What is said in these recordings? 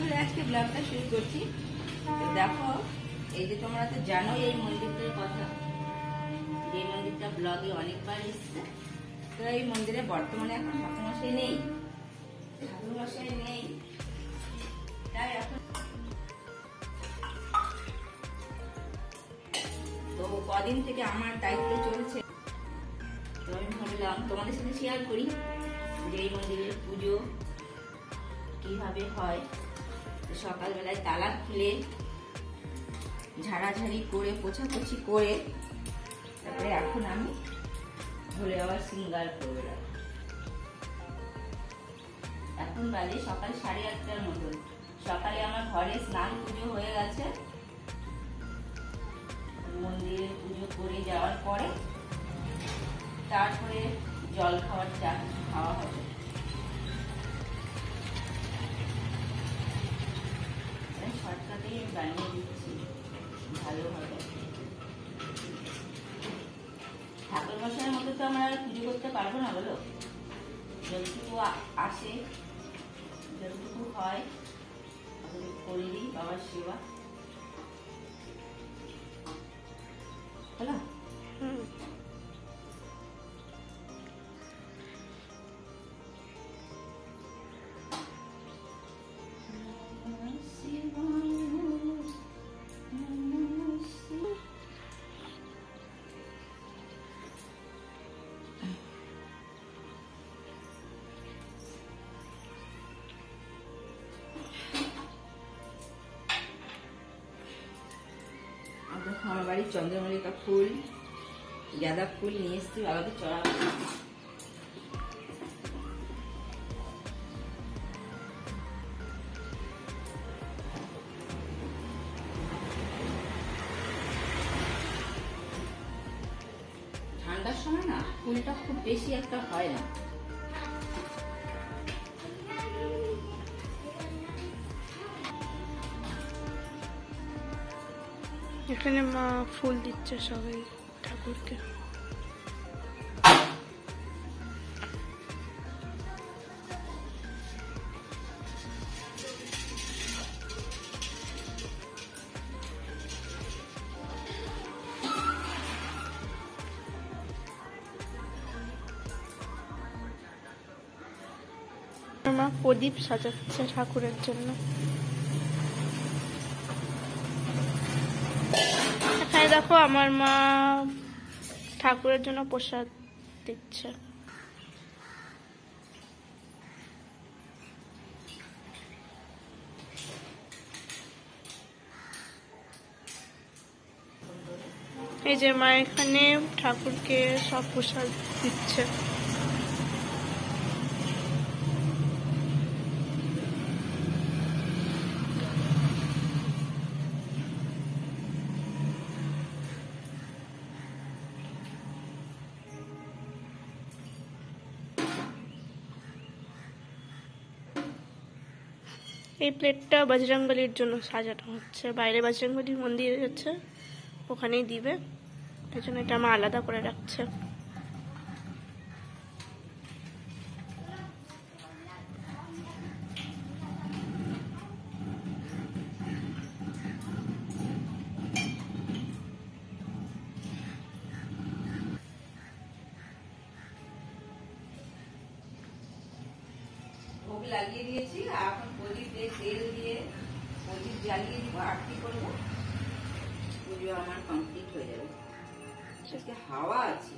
করে আজকে ব্লগটা শুরু করছি। দেখো, এই যে তোমরা তো জানো এই মন্দিরটার কথা, এই মন্দিরটা ব্লগে অনেকবার এসছে। তো এই মন্দিরে বর্তমানে এখন ঠাকুরমশাই নেই, তাই এখন তো কদিন থেকে আমার দায়িত্ব চলছে। তো আমি ভাবলাম তোমাদের সাথে শেয়ার করি যে এই মন্দিরের পুজো কিভাবে হয়। সকালবেলায় তালা খুলে ঝাড়াঝাড়ি করে পোছাপুছি করে তারপরে এখন আমি ধরে আবার সিঙ্গার করবো। এখন বাজে সকাল 8:30টার মতন। সকালে আমার ঘরে স্নান পুজো হয়ে গেছে, মন্দিরে পুজো করে যাওয়ার পরে তারপরে জল খাওয়ার চা খাওয়া হবে। শর্টকাটেই বানিয়ে দিচ্ছি, ভালো হবে। ঠাকুর মশাইয়ের মতো তো আমরা পুজো করতে পারবো না, বলো। যতটুকু আসে, যতটুকু হয় করে দিই বাবার সেবা। হলো? আমার বাড়ির চন্দ্রমল্লিকা ফুল, গাঁদা ফুল নিয়ে এসছি বাবাকে চড়াবো। ঠান্ডার সময় না ফুলটা খুব বেশি একটা হয় না। এখানে মা ফুল দিচ্ছে সবাই ঠাকুরকে। মা প্রদীপ সাজাচ্ছে ঠাকুরের জন্য। এখানে দেখো আমার মা ঠাকুরের জন্য প্রসাদ দিচ্ছে। এই যে মা এখানে ঠাকুরকে সব প্রসাদ দিচ্ছে। এই প্লেটটা বজরংবলির জন্য সাজানো হচ্ছে, বাইরে বজরংবলী মন্দির আছে, ওখানেই দিবে, এই জন্য এটা আমার আলাদা করে রাখছে। ভোগ লাগিয়ে দিয়েছি, এখন প্রদীপে তেল দিয়ে প্রদীপ জ্বালিয়ে দিব, আরতি করবো, পুজো আমার কমপ্লিট হয়ে যাবে। আজকে হাওয়া আছে,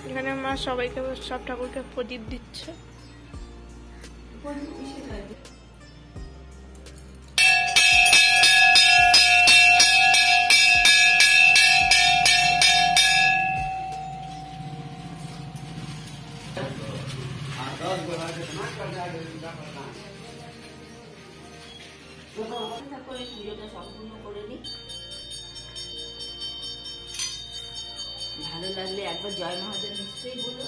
এখানে মা সবাইকে সব ঠাকুরকে প্রদীপ দিচ্ছে। পুজোটা সম্পূর্ণ করে নিই। ভালো লাগলে একবার জয় মহাদেব নিশ্চয়ই বলো।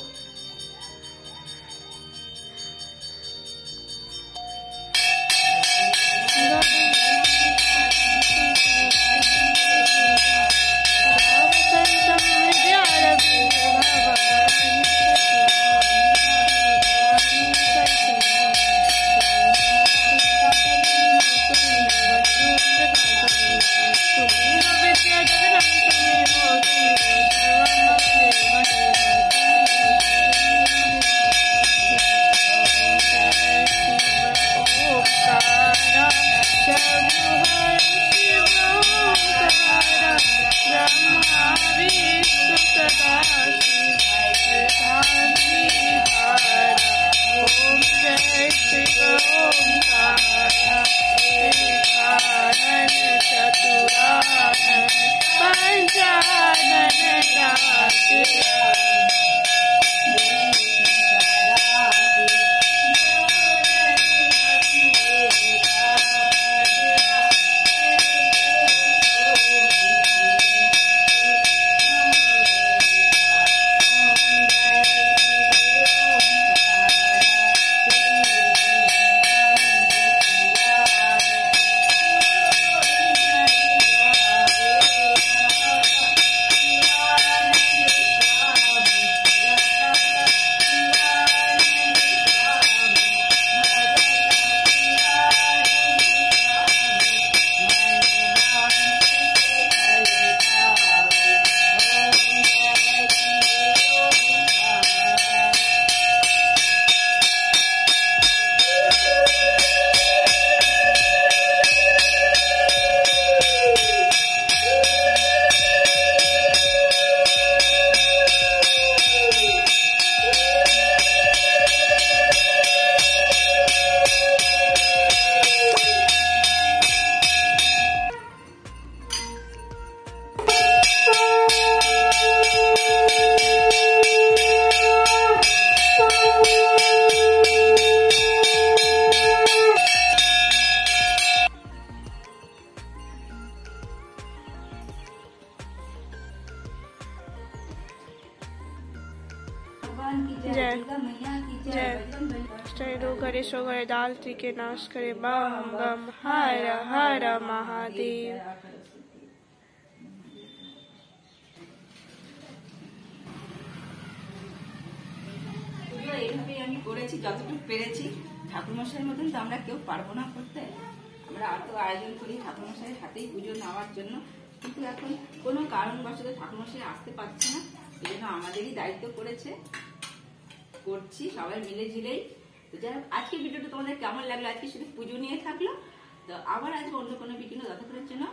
जय दुर्गा मैया की जय, जय। बजरंग बली। स्टैंडो करे सो करे दाल के नाश करे बम बम हर हर महादेव। পুজো এইভাবেই আমি করেছি যতটুকু পেরেছি। ঠাকুরমশাইয়ের মতন তো আমরা কেউ পারবো না করতে। আমরা এত আয়োজন করি ঠাকুরমশাইয়ের হাতেই পুজো নেওয়ার জন্য, কিন্তু এখন কোনো কারণবশত ঠাকুরমশাই আসতে পারছে না, এই জন্য আমাদেরই দায়িত্ব করেছে, করছি সবাই মিলে ঝিলেই। তো যাই হোক, আজকে ভিডিওটা তোমাদের কেমন লাগলো? আজকে শুধু পুজো নিয়ে থাকলো। তো আবার আসবো অন্য কোনো ভিডিও, ততক্ষণের জন্য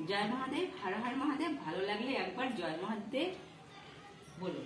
জয় মহাদেব, হর হর মহাদেব। ভালো লাগলে একবার জয় মহাদেব বলুন।